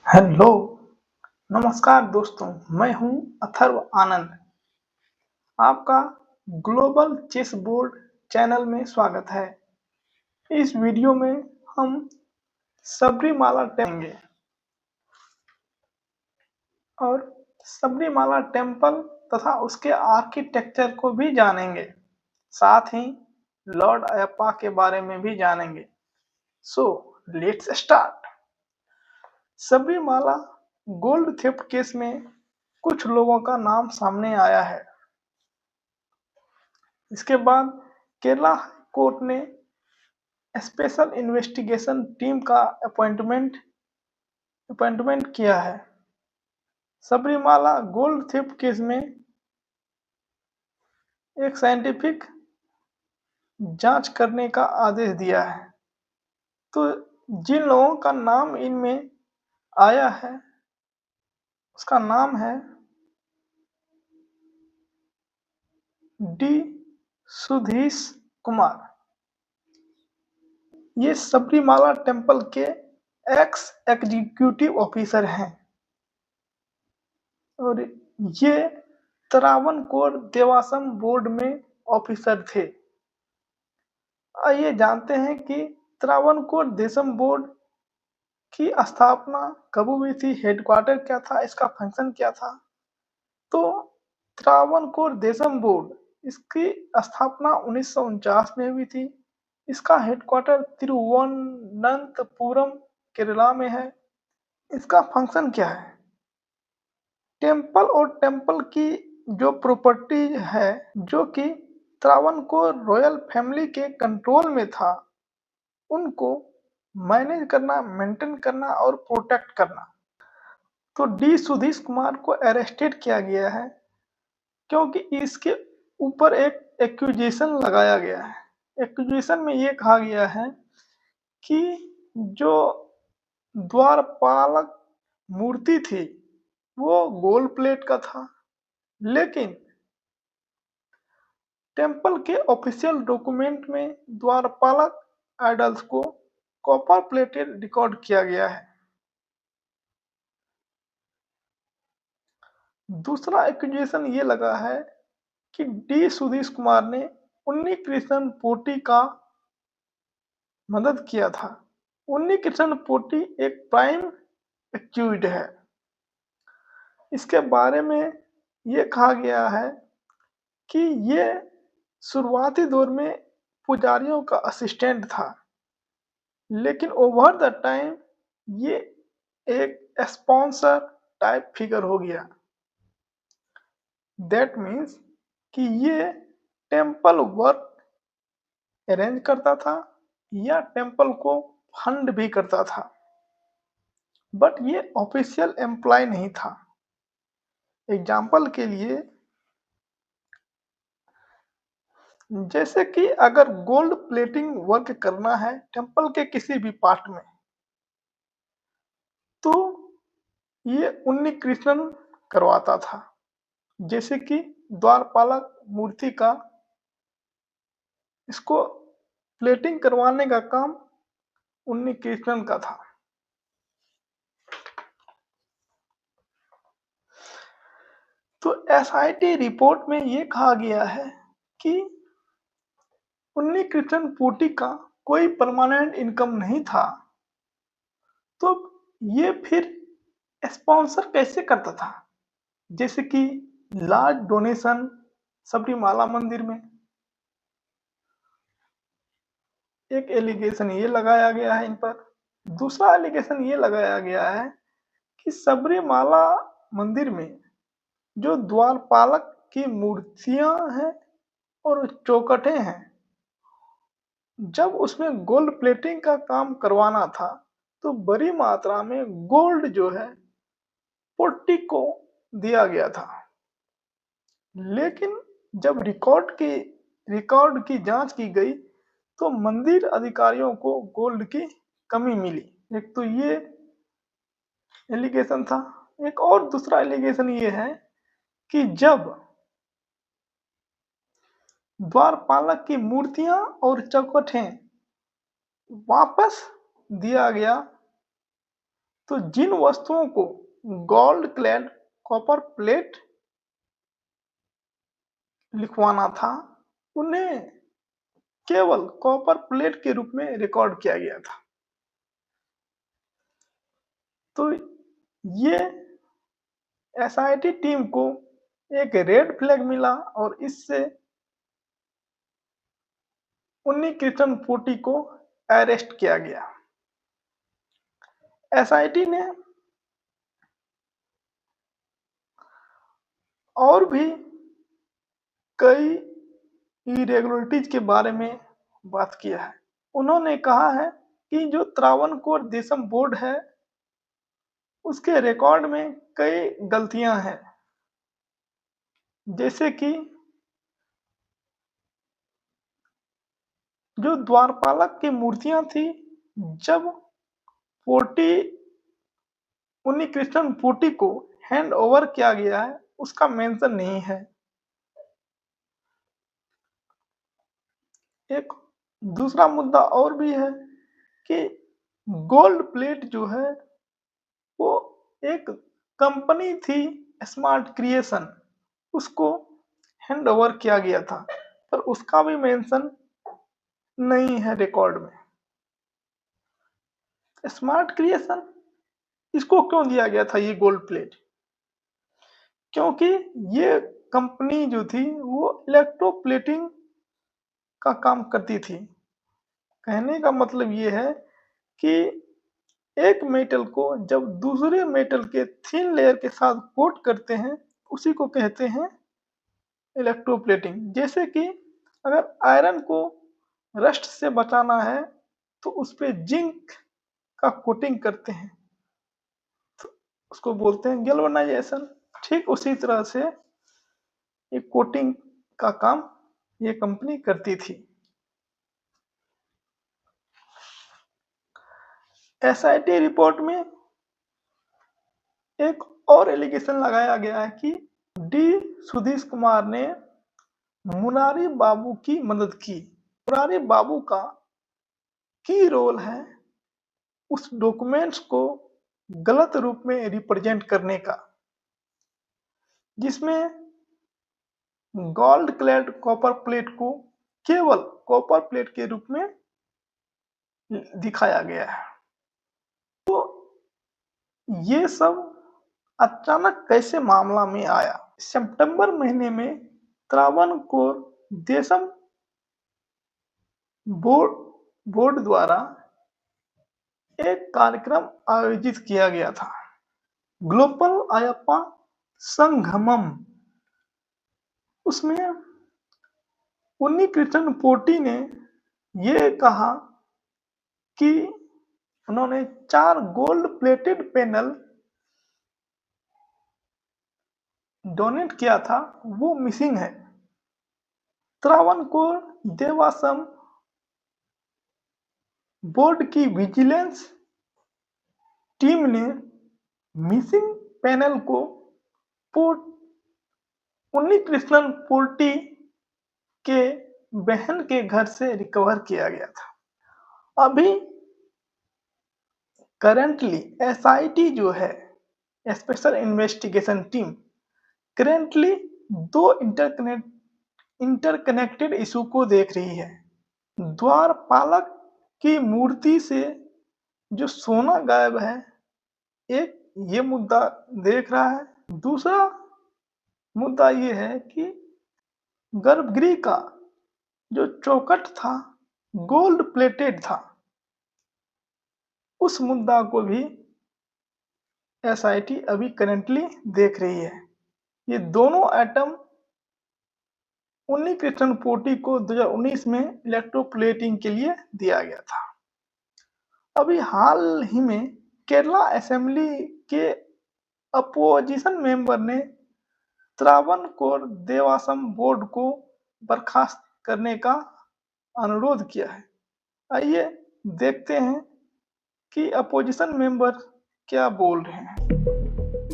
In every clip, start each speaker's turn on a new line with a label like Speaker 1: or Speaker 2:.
Speaker 1: Hello, नमस्कार दोस्तों, मैं हूं अथर्व आनंद। आपका ग्लोबल चेस बोर्ड चैनल में स्वागत है। इस वीडियो में हम सबरीमाला टेंगे और सबरीमाला टेम्पल तथा उसके आर्किटेक्चर को भी जानेंगे। साथ ही लॉर्ड अयप्पा के बारे में भी जानेंगे। So let's start. Sabarimala gold theft case में कुछ लोगों का नाम सामने आया है। इसके बाद केरला कोर्ट ने स्पेशल इन्वेस्टिगेशन टीम का अपॉइंटमेंट किया है। सबरीमाला गोल्ड थेफ्ट केस में एक साइंटिफिक जांच करने का आदेश दिया है। तो जिन लोगों का नाम इनमें आया है उसका नाम है डी सुधीश कुमार। ये सबरीमाला टेम्पल के एक्स एग्जीक्यूटिव ऑफिसर हैं और ये त्रावणकोर देवास्वम बोर्ड में ऑफिसर थे। आइए जानते हैं कि त्रावणकोर देशम बोर्ड की स्थापना कब हुई थी, हेडक्वार्टर क्या था, इसका फंक्शन क्या था। तो त्रावणकोर देशम बोर्ड इसकी स्थापना 1949 में हुई थी। इसका हेडक्वार्टर तिरुवनंतपुरम केरला में है। इसका फंक्शन क्या है? टेम्पल और टेम्पल की जो प्रॉपर्टी है जो कि त्रावणकोर रॉयल फैमिली के कंट्रोल में था, उनको मैनेज करना, मेंटेन करना और प्रोटेक्ट करना। तो डी सुधीश कुमार को अरेस्टेड किया गया है क्योंकि इसके ऊपर एक एक्यूजेशन लगाया गया है। एक्यूजेशन में ये कहा गया है कि जो द्वारपालक मूर्ति थी वो गोल्ड प्लेट का था, लेकिन टेम्पल के ऑफिशियल डॉक्यूमेंट में द्वारपालक आइडल्स को कॉपर प्लेटेड रिकॉर्ड किया गया है। दूसरा एक्यूजेशन ये लगा है कि डी सुधीश कुमार ने उन्नी कृष्णन पोटी का मदद किया था। उन्नी कृष्णन पोटी एक प्राइम एक्यूज्ड है। इसके बारे में ये कहा गया है कि ये शुरुआती दौर में पुजारियों का असिस्टेंट था, लेकिन ओवर द टाइम ये एक स्पॉन्सर टाइप फिगर हो गया। दैट मीन्स कि ये टेम्पल वर्क अरेंज करता था या टेम्पल को फंड भी करता था, बट ये ऑफिशियल एम्प्लॉय नहीं था। एग्जाम्पल के लिए, जैसे कि अगर गोल्ड प्लेटिंग वर्क करना है टेम्पल के किसी भी पार्ट में, तो ये उन्नी कृष्णन करवाता था। जैसे कि द्वारपालक मूर्ति का इसको प्लेटिंग करवाने का काम उन्नी कृष्णन का था। तो एसआईटी रिपोर्ट में ये कहा गया है कि उन्नी कृष्णन पोटी का कोई परमानेंट इनकम नहीं था, तो ये फिर स्पॉन्सर कैसे करता था? जैसे कि लार्ज डोनेशन सबरीमाला मंदिर में। एक एलिगेशन ये लगाया गया है इन पर। दूसरा एलिगेशन ये लगाया गया है कि सबरीमाला मंदिर में जो द्वारपालक की मूर्तियां हैं और चौखटें हैं, जब उसमें गोल्ड प्लेटिंग का काम करवाना था तो बड़ी मात्रा में गोल्ड जो है पोर्टी को दिया गया था। लेकिन जब रिकॉर्ड की जांच की गई तो मंदिर अधिकारियों को गोल्ड की कमी मिली। एक तो ये एलिगेशन था। एक और दूसरा एलिगेशन ये है कि जब द्वारपालक की मूर्तियां और चौखटें वापस दिया गया तो जिन वस्तुओं को गोल्ड क्लैड कॉपर प्लेट लिखवाना था उन्हें केवल कॉपर प्लेट के रूप में रिकॉर्ड किया गया था। तो ये एसआईटी टीम को एक रेड फ्लैग मिला और इससे उन्नी कृष्णन पोटी को अरेस्ट किया गया। एसआईटी ने और भी कई इरेगुलरिटीज के बारे में बात किया है। उन्होंने कहा है कि जो त्रावणकोर देशम बोर्ड है उसके रिकॉर्ड में कई गलतियां हैं, जैसे कि जो द्वारपालक की मूर्तियां थी जब पोटी उन्नी कृष्णन पोटी को हैंड ओवर किया गया है उसका मेंशन नहीं है। एक दूसरा मुद्दा और भी है कि गोल्ड प्लेट जो है वो एक कंपनी थी स्मार्ट क्रिएशन, उसको हैंड ओवर किया गया था पर उसका भी मेंशन नहीं है रिकॉर्ड में। स्मार्ट क्रिएशन इसको क्यों दिया गया था ये गोल्ड प्लेट? क्योंकि ये कंपनी जो थी वो इलेक्ट्रोप्लेटिंग का काम करती थी। कहने का मतलब ये है कि एक मेटल को जब दूसरे मेटल के थिन लेयर के साथ कोट करते हैं उसी को कहते हैं इलेक्ट्रोप्लेटिंग। जैसे कि अगर आयरन को रस्ट से बचाना है तो उस पे जिंक का कोटिंग करते हैं तो उसको बोलते हैं गैल्वेनाइजेशन। ठीक उसी तरह से ये कोटिंग का काम ये कंपनी करती थी। एसआईटी रिपोर्ट में एक और एलिगेशन लगाया गया है कि डी सुधीश कुमार ने मुरारी बाबू की मदद की। मुरारी बाबू का की रोल है उस डॉक्यूमेंट्स को गलत रूप में रिप्रेजेंट करने का, जिसमें गोल्ड क्लैड कॉपर प्लेट को केवल कॉपर प्लेट के रूप में दिखाया गया है। तो ये सब अचानक कैसे मामला में आया? सितंबर महीने में त्रावणकोर देशम बोर्ड द्वारा एक कार्यक्रम आयोजित किया गया था, ग्लोबल अयप्पा संगमम। उसमें उन्नी कृष्णन पोटी ने ये कहा कि उन्होंने 4 गोल्ड प्लेटेड पैनल डोनेट किया था, वो मिसिंग है। त्रावणकोर देवासम बोर्ड की विजिलेंस टीम ने मिसिंग पैनल को उन्नी कृष्णन पोटी के बहन के घर से रिकवर किया गया था। अभी करंटली एसआईटी जो है special investigation team currently 2 interconnected issue को देख रही है। द्वारपालक की मूर्ति से जो सोना गायब है, एक ये मुद्दा देख रहा है। दूसरा मुद्दा ये है कि गर्भगृह का जो चौखट था गोल्ड प्लेटेड था, उस मुद्दा को भी एसआईटी अभी करेंटली देख रही है। ये दोनों आइटम उन्नी कृष्णन पोटी को 2019 में इलेक्ट्रोप्लेटिंग के लिए दिया गया था। अभी हाल ही में केरला असेंबली के अपोजिशन मेंबर ने त्रावणकोर देवासम बोर्ड को बर्खास्त करने का अनुरोध किया है। आइए देखते हैं कि अपोजिशन मेंबर क्या बोल रहे हैं।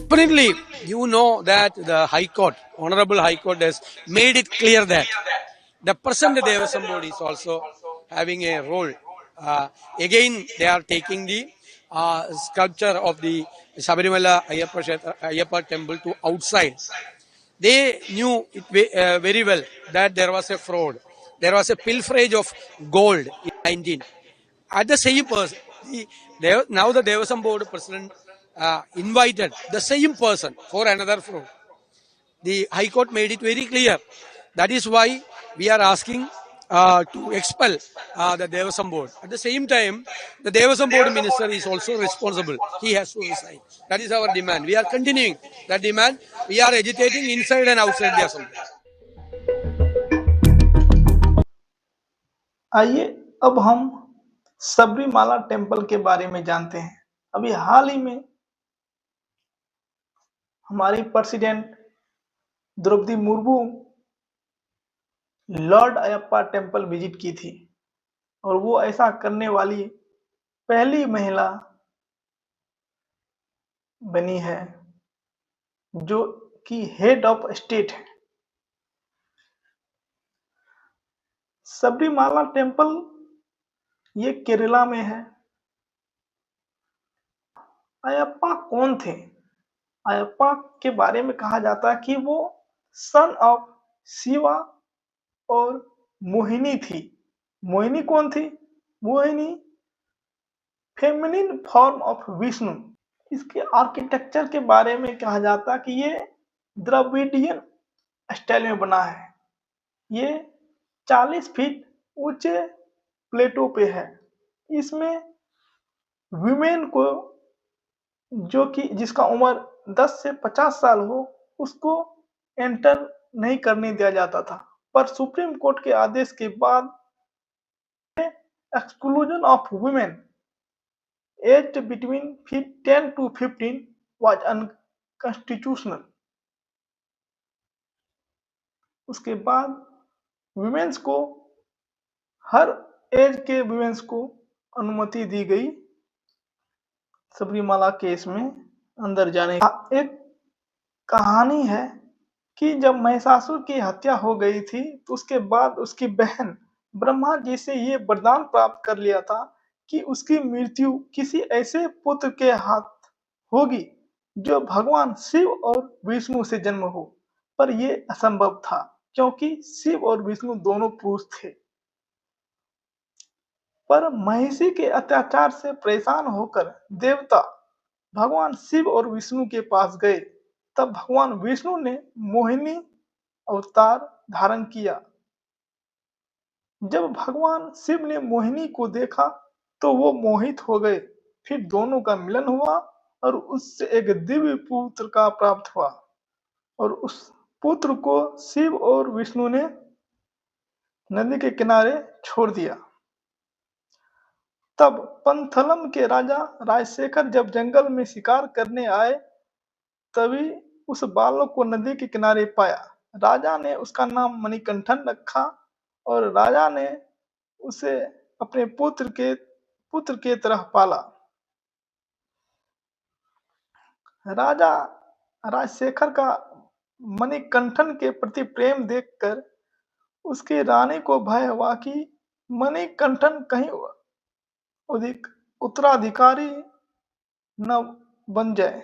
Speaker 2: Definitely, you know that the High Court, Honorable High Court, has made it clear that the present Devasam Board is also having a role. Again, they are taking the sculpture of the Sabarimala Ayyappa temple to outside. They knew it very well that there was a fraud. There was a pilferage of gold in 19. At the same person, now the Devasam Board president invited the same person for another fraud. The High Court made it very clear. That is why we are asking to expel the Devasam Board. At the same time, the Devasam Board minister is also responsible. He has to resign. That is our demand. We are continuing that demand. We are agitating inside and outside the assembly.
Speaker 1: आइए अब हम Sabarimala temple के बारे में जानते हैं। अभी हाल ही में हमारी president Droupadi Murmu lord Ayyappa temple visit की थी और वो ऐसा करने वाली पहली महिला बनी है जो कि हेड ऑफ स्टेट है। सबरीमाला टेम्पल ये केरला में है। अयप्पा कौन थे? अयप्पा के बारे में कहा जाता है कि वो सन ऑफ शिवा और मोहिनी थी। मोहिनी कौन थी? Mohini feminine form of Vishnu. इसके आर्किटेक्चर के बारे में कहा जाता है कि ये द्रविडियन स्टाइल में बना है। ये 40 फीट ऊंचे प्लेटो पे है। इसमें विमेन को जो कि जिसका उम्र 10 से 50 साल हो उसको एंटर नहीं करने दिया जाता था, पर सुप्रीम कोर्ट के आदेश के बाद exclusion of women aged between 10 to 15 was unconstitutional. उसके बाद विमेन्स को हर एज के विमेन्स को अनुमति दी गई सबरीमाला केस में अंदर जाने की। एक कहानी है कि जब महिषासुर की हत्या हो गई थी तो उसके बाद उसकी बहन ब्रह्मा जी से ये वरदान प्राप्त कर लिया था कि उसकी मृत्यु किसी ऐसे पुत्र के हाथ होगी जो भगवान शिव और विष्णु से जन्म हो, पर यह असंभव था क्योंकि शिव और विष्णु दोनों पुरुष थे। पर महिषी के अत्याचार से परेशान होकर देवता भगवान शिव और विष्णु के पास गए। तब भगवान विष्णु ने मोहिनी अवतार धारण किया। जब भगवान शिव ने मोहिनी को देखा तो वो मोहित हो गए। फिर दोनों का मिलन हुआ और उससे एक दिव्य पुत्र का प्राप्त हुआ और उस पुत्र को शिव और विष्णु ने नदी के किनारे छोड़ दिया। तब पंथलम के राजा राजशेखर जब जंगल में शिकार करने आए तभी उस बालक को नदी के किनारे पाया। राजा ने उसका नाम मणिकंठन रखा और राजा ने उसे अपने पुत्र के तरह पाला। राजा राजशेखर का मणिकंठन के प्रति प्रेम देखकर उसकी रानी को भय हुआ कि मणिकंठन कहीं उत्तराधिकारी न बन जाए।